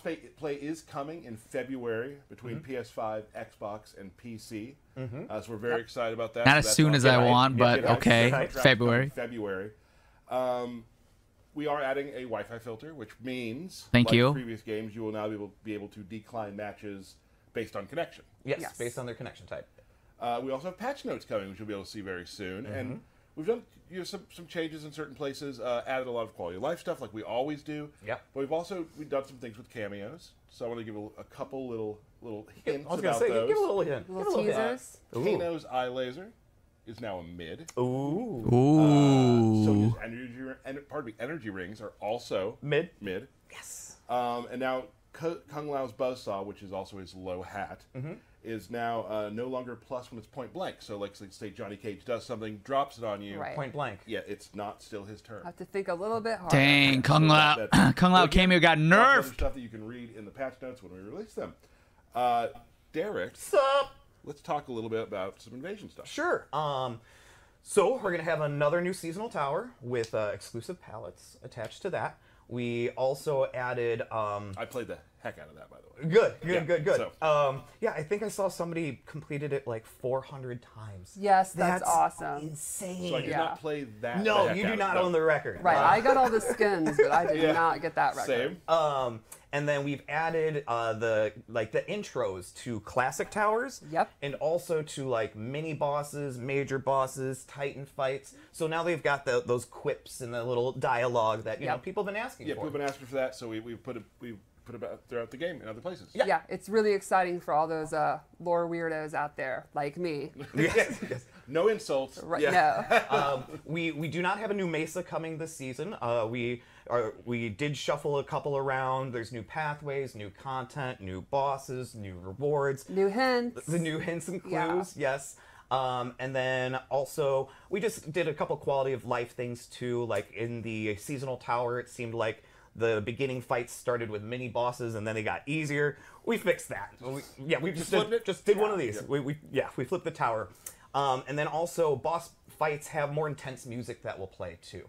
Crossplay is coming in February between PS5, Xbox, and PC. So we're very excited about that. Not as soon as I want, but okay, February. February. We are adding a Wi-Fi filter, which means, like previous games, you will now be able to decline matches based on connection. Yes, based on their connection type. We also have patch notes coming, which you'll be able to see very soon. And we've done some changes in certain places, added a lot of quality of life stuff like we always do. Yep. But we've done some things with cameos. So I want to give a couple little hints I was going to say, those. give a little hint. Little teasers. Kano's eye laser is now a mid. Ooh. So his energy rings are also mid. Yes. And now Kung Lao's buzzsaw, which is also his low hat, is now no longer plus when it's point blank. So, like, say Johnny Cage does something, drops it on you. Right. Point blank. Yeah, it's not still his turn. I have to think a little bit harder. Dang, Kung Lao. Kung Lao cameo got nerfed. Stuff that you can read in the patch notes when we release them. Derek, Sup? let's talk a little bit about some invasion stuff. Sure. So we're going to have another new seasonal tower with exclusive palettes attached to that. We also added... I played the heck out of that, by the way. Good. So. Yeah, I think I saw somebody completed it like 400 times. Yes, that's awesome. Insane. So I did not play that. No, you do not own the record. Right, I got all the skins, but I did not get that record. Same. And then we've added the intros to classic towers. Yep. And also to like mini bosses, major bosses, Titan fights. So now they've got those quips and the little dialogue that you know people have been asking for. Yeah, people have been asking for that, so we've put it throughout the game in other places. Yeah, it's really exciting for all those lore weirdos out there like me. Yes. No insults. Right, no. We do not have a new Mesa coming this season. We did shuffle a couple around. There's new pathways, new content, new bosses, new rewards. New hints. The new hints and clues, yes. And then also, we just did a couple quality of life things too. Like in the seasonal tower, it seemed like the beginning fights started with mini bosses and then they got easier. We fixed that. We just did one of these. Yeah. We flipped the tower. And then also, boss fights have more intense music that will play too.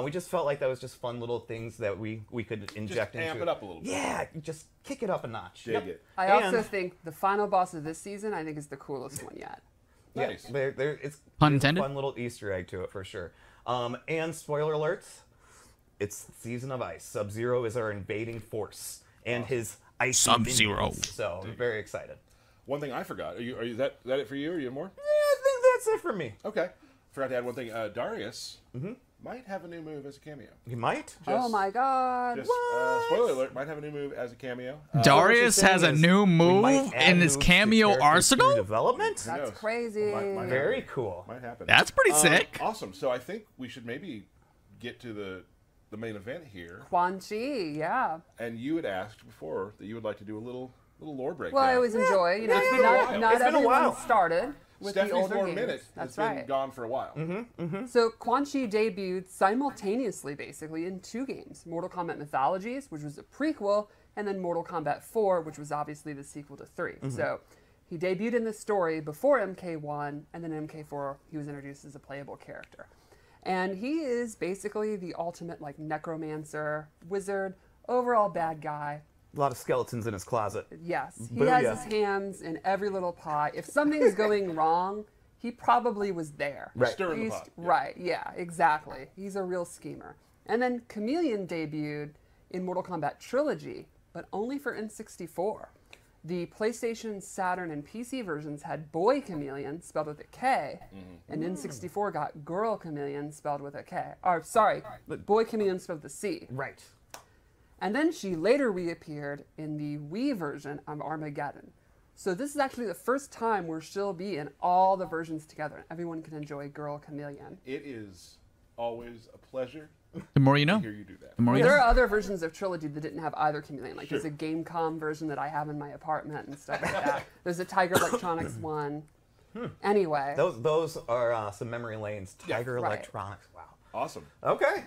We just felt like that was just fun little things that we could inject just into amp it up a little bit. Yeah, just kick it up a notch. Dig it. I also think the final boss of this season, I think, is the coolest one yet. Nice. Yeah, it's Pun intended. a fun little Easter egg to it for sure. And spoiler alerts, it's Season of Ice. Sub-Zero is our invading force, and his ice Sub-Zero. So I'm very excited. One thing I forgot. Are you that it for you? Or you have more? Yeah, I think that's it for me. Okay. Forgot to add one thing. Darius might have a new move as a cameo. He might? Oh my god. Just, spoiler alert, might have a new move as a cameo. Darius has a new move in his cameo arsenal? Development? That's crazy. Very cool. Might happen. That's pretty sick. Awesome. So I think we should maybe get to the main event here. Quan Chi, yeah. And you had asked before that you would like to do a little lore breakdown. Well, I always enjoy, you know, It's been a while. not It's been a everyone while. started with Stephanie's the older lore games. minute That's has been right. gone for a while. So Quan Chi debuted simultaneously, basically, in 2 games. Mortal Kombat Mythologies, which was a prequel, and then Mortal Kombat 4, which was obviously the sequel to 3. So he debuted in the story before MK1, and then MK4, he was introduced as a playable character. And he is basically the ultimate, like, necromancer, wizard, overall bad guy. A lot of skeletons in his closet. Yes, he has his hands in every little pie. If something's going wrong, he probably was there. Right. Stirring the pot. Right, yeah, exactly. He's a real schemer. And then Khameleon debuted in Mortal Kombat Trilogy, but only for N64. The PlayStation, Saturn, and PC versions had Boy Khameleon, spelled with a K, and N64 got Girl Khameleon, spelled with a K. Or, sorry, Boy Khameleon, spelled with a C. Right. And then she later reappeared in the Wii version of Armageddon. So this is actually the first time where she'll be in all the versions together, and everyone can enjoy Girl Khameleon. It is always a pleasure The more you know. to hear you do that. The more you There know. are other versions of Trilogy that didn't have either Khameleon. Like there's a Gamecom version that I have in my apartment and stuff like that. There's a Tiger Electronics one. Anyway. Those are some memory lanes. Tiger right. Electronics. Wow. Awesome. Okay.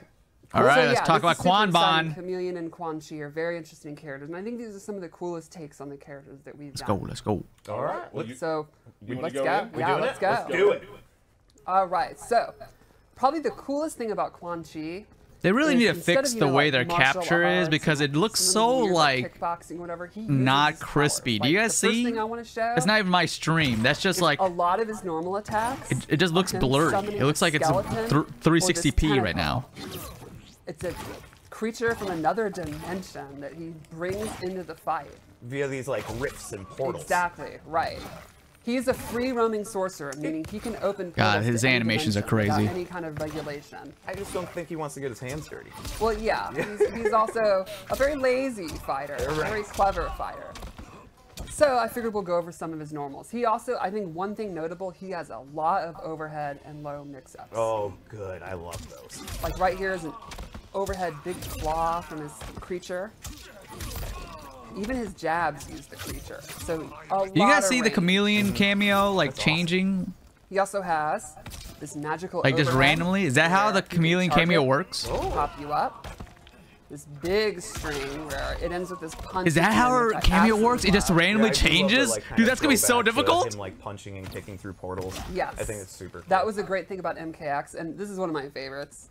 All right, So, let's yeah, talk this about is super Quan exciting. Bon. Khameleon and Quan Chi are very interesting characters, and I think these are some of the coolest takes on the characters that we've Let's done. go, let's go. All right. Well, So wanna let's go go. in? We Yeah, doing let's it? go. Let's do it. All right. So probably the coolest thing about Quan Chi They really is need to instead of, fix you the know, way like, their martial capture is arts because and it looks some so of the weird, like kickboxing, whatever, he not uses his crispy. powers. Do you Like, guys the first see? thing I want to show It's not even my stream. That's just like a lot of his normal attacks. it just looks him blurry. summoning It looks a like it's skeleton or this 360p right tentacle. now. It's a creature from another dimension that he brings into the fight. Via these like rifts and portals. Exactly, right. He's a free roaming sorcerer, meaning he can open God, portals his to any animations are dimension without crazy. any kind of regulation. I just don't think he wants to get his hands dirty. Well, yeah, he's also a very lazy fighter, a very clever fighter. So I figured we'll go over some of his normals. He also, I think one thing notable, he has a lot of overhead and low mix-ups. Oh, good. I love those. Like right here is an overhead big claw from his creature. Even his jabs use the creature. So a lot You guys of see the range. chameleon cameo like That's awesome. changing He also has this magical like just overhead randomly? Is that how where the you can chameleon charge cameo it, works? Pop you up. This big string where it ends with this punch. Is that at the how end, her which I cameo works? It absolutely just love. randomly I do love the, changes? like, kind Dude, of that's gonna be so throwback to difficult. Him, like punching and kicking through portals. Yes. I think it's super cool. That was a great thing about MKX, and this is one of my favorites.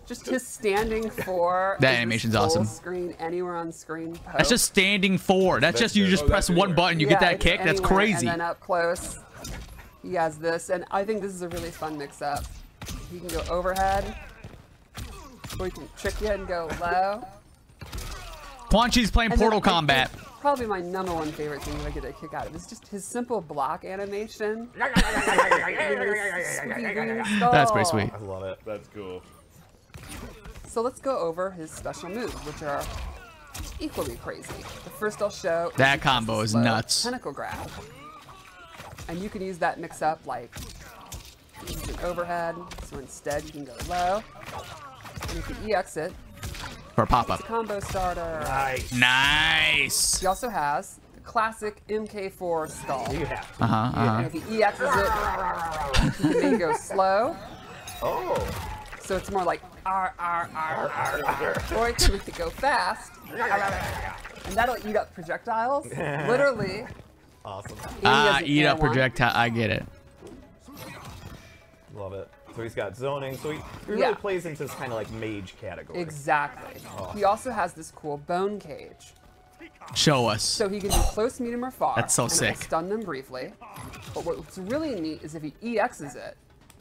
Just his standing for That is this animation's full awesome. Screen, anywhere on screen. That's poke. just standing forward. That's just you good. just Oh, press that's one good. button, you Yeah, get that it's kick. That's anywhere, crazy. And then up close, he has this, and I think this is a really fun mix-up. He can go overhead, or he can trick you and go low. Quan Chi's playing And then Mortal I think Kombat. Probably my number one favorite thing that I get a kick out of is just his simple block animation. That's pretty sweet. I love it. That's cool. So let's go over his special moves, which are equally crazy. The first I'll show is That he combo does is a slow nuts. Tentacle grab, and you can use that mix up like use an overhead. So instead, you can go low, and you can EX it. For a pop-up. It's a combo starter. Nice. Nice. He also has the classic MK4 skull. You have to. And if he EXs it, he can then go slow. Oh. So it's more like R, R, R, R, R. Or he can make it go fast. And that'll eat up projectiles. Literally. Awesome. And he has an Eat air up one. projectile. I get it. Love it. So he's got zoning. So he really Yeah. plays into this kind of like mage category. Exactly. He also has this cool bone cage. Show us. So he can do close, medium, or far. That's so and sick. It will stun them briefly. But what's really neat is if he EXs it,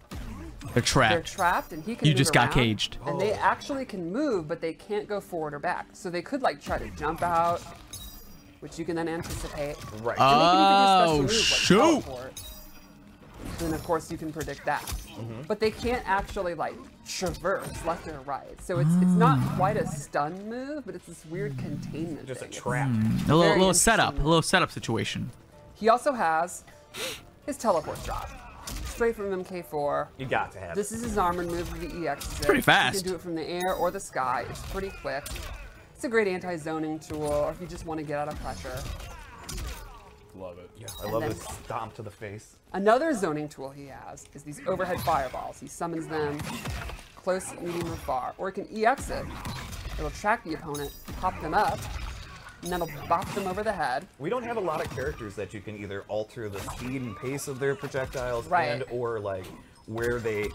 They're they're trapped. trapped and he can You move just got around, caged. And they actually can move, but they can't go forward or back. So they could like try to jump out, which you can then anticipate. Right. And they can even do special Oh, moves like shoot. teleport. Then of course you can predict that. But they can't actually like traverse left or right. So it's not quite a stun move, but it's this weird containment Just a thing. trap. A little very setup. A interesting. little setup situation. He also has his teleport drop. Straight from MK4. You got to have This is his armored move if he EXs it. pretty fast. You can do it from the air or the sky. It's pretty quick. It's a great anti-zoning tool, or if you just want to get out of pressure. Love it. it. I love then- this stomp to the face. Another zoning tool he has is these overhead fireballs. He summons them close, medium, or far. Or he can EX it. It'll track the opponent, pop them up, and then it'll bop them over the head. We don't have a lot of characters that you can either alter the speed and pace of their projectiles Right. and or like where they,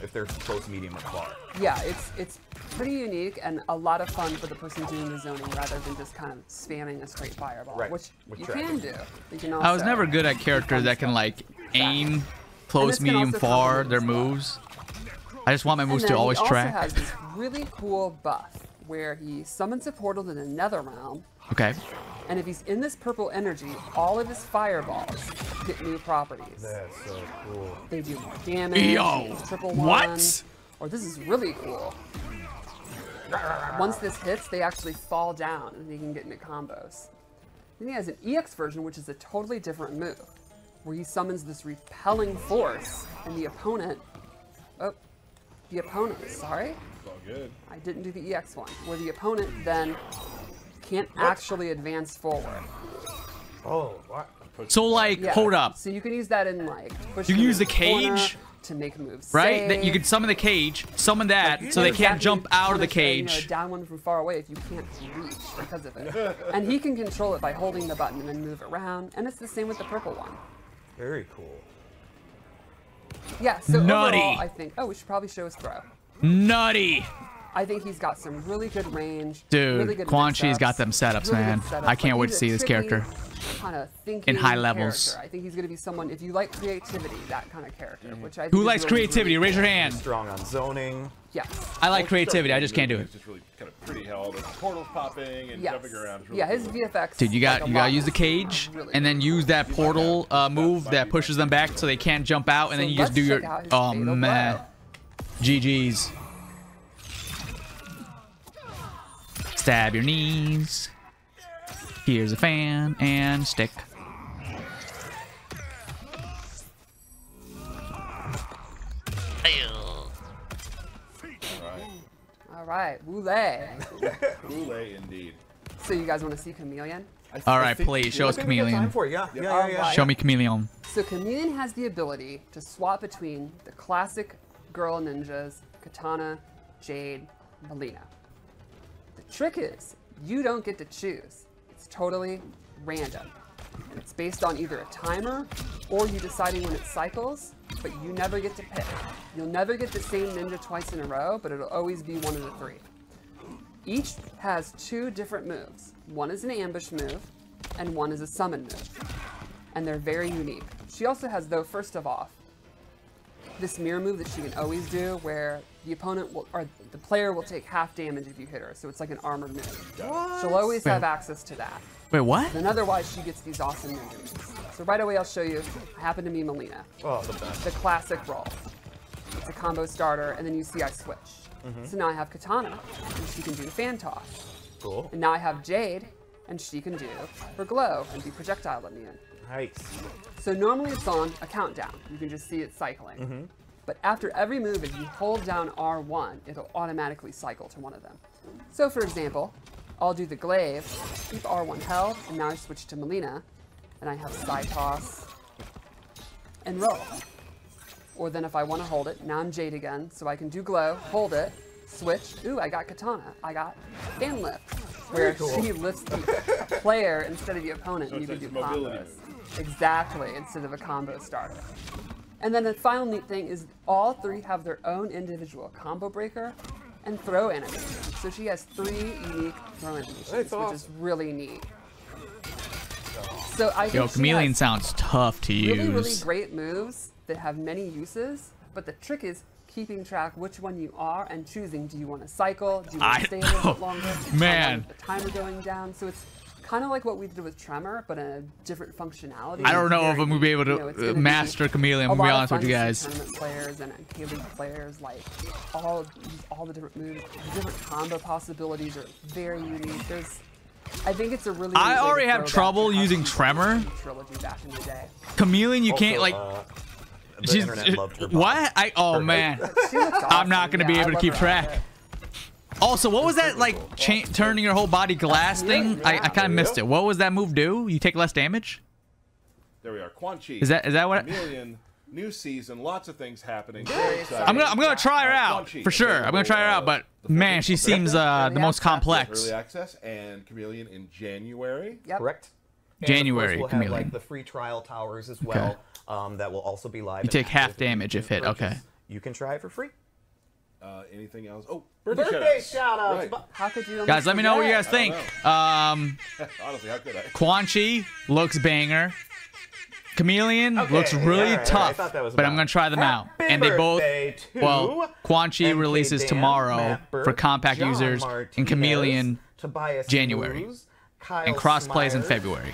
if they're close, medium, or far. Yeah, it's pretty unique and a lot of fun for the person doing the zoning rather than just kind of spamming a straight fireball, Right, which with you tracking. can do. You can I was also never good at do characters fun that can stuff. like aim close, this can medium, also far, complement their as well. moves. I just want my moves And to then always he track. also has this really cool buff where he summons a portal to the nether realm, Okay. and if he's in this purple energy, all of his fireballs get new properties. That's so cool. They do more damage. Yo, he has triple what? one, or this is really cool. Once this hits, they actually fall down and they can get into combos. Then he has an EX version, which is a totally different move, where he summons this repelling force, and the opponent. Sorry, It's all good. I didn't do the EX one, where the opponent then can't actually advance forward. Oh, what? So like, Yeah, hold up. So you can use that in like. You can use the cage, to make moves. right? That you safe. can summon the cage, summon that, so they can't Exactly, jump out of the punish a, you know, cage. down one from far away if you can't reach because of it. And he can control it by holding the button and then move around. And it's the same with the purple one. Very cool. Yeah, so Nutty. overall, I think. Oh, we should probably show his throw. Nutty. I think he's got some really good range. Dude, really good Quan Chi's mix-ups, got them setups, really man. good setups. I can't Like, wait he's to a see this tricky, character. kind of thinking In high levels. character. I think he's going to be someone, if you like creativity, that kind of character. Which I think Who is likes really, creativity? really Raise your cool. hand. Strong on zoning. Yes. I like creativity. I just can't do it. It's just really kind of pretty how all the portals popping and Yes. jumping around. It's really Yeah, his cool. VFX. Dude, you like, got a you gotta lot use the is cage really and then good. use that portal move that pushes them back so they can't jump out, and then So you just do let's your. check out his Oh fatal man, blow. GG's. Stab your knees. Here's a fan and stick. All right, Wule. Goulet indeed. So you guys want to see Chameleon? All right, please show us I think we got time Chameleon. for it. Yeah, yeah, All yeah, yeah. right. Show me Chameleon. So Chameleon has the ability to swap between the classic girl ninjas, Katana, Jade, Melina. The trick is, you don't get to choose. It's totally random. And it's based on either a timer or you deciding when it cycles, but you never get to pick. You'll never get the same ninja twice in a row, but it'll always be one of the three. Each has two different moves. One is an ambush move, and one is a summon move. And they're very unique. She also has, though, first of all, this mirror move that she can always do, where the opponent will, or the player will take half damage if you hit her. So it's like an armored move. She'll always have access to that. Wait, what? Then otherwise, she gets these awesome ninja moves. So right away, I'll show you. Happened to me, Melina. Oh, the best. The classic roll. It's a combo starter, and then you see I switch. So now I have Katana, and she can do the fan toss. Cool. And now I have Jade, and she can do her glow and be projectile immune. Nice. So normally it's on a countdown. You can just see it cycling. But after every move, if you hold down R1, it'll automatically cycle to one of them. So for example, I'll do the glaive, keep R1 held, and now I switch to Melina, and I have side toss and roll. Or then if I want to hold it, now I'm Jade again, so I can do glow, hold it, switch. Ooh, I got Katana. I got fan lift, where she lifts the player instead of the opponent, and you can it's do a mobility combos. Exactly, instead of a combo starter. And then the final neat thing is all three have their own individual combo breaker and throw animation. So she has 3 unique throw animations, That's which is awesome. really neat. So I think Yo, she Chameleon has sounds tough to use. really great moves that have many uses, but the trick is keeping track which one you are and choosing, do you want to cycle, do you want to stay a little bit longer, Man. the timer going down. So it's kind of like what we did with Tremor, but in a different functionality. I don't know if Very I'm gonna be able unique. You know, it's to gonna be master Chameleon. I'm a gonna be lot honest of with you fun to guys. see tournament players and K-League players, like all the different moves, the different combo possibilities are very unique. I think it's a really. I neat way to already have throw back trouble to how using she Tremor. did the trilogy back in the day. Chameleon, you can't Also, like. the She's internet loved her. what? Oh man, She looks I'm awesome. not gonna Yeah, be I able to love keep her outfit. track. Also, what was that like turning your whole body glass thing? I kind of missed it. What was that move do? You take less damage? There we are. Quan Chi. Is that what? Chameleon, new season, lots of things happening. Very exciting. I'm gonna try her out for sure. I'm gonna try her out, but man, she seems the most complex. Early access and Chameleon in January. Yep. Correct. And January, of course, we'll have Chameleon. like the free trial towers as well. That will also be live. You and take half active. damage if hit. Okay. You can try it for free. Anything else? Oh, Birthday shout outs. Right. How could you? Guys, let me know what you guys think. Honestly, how could I? Quan Chi looks banger. Chameleon Okay, looks really alright, I tough, thought that was but I'm about- gonna try them out. Happy And they both, birthday to well, Quan Chi MK releases Dan, tomorrow Mapper, for compact John users, Martinez, and Chameleon Tobias January. Cruz, Kyle and cross plays in Smyers, February.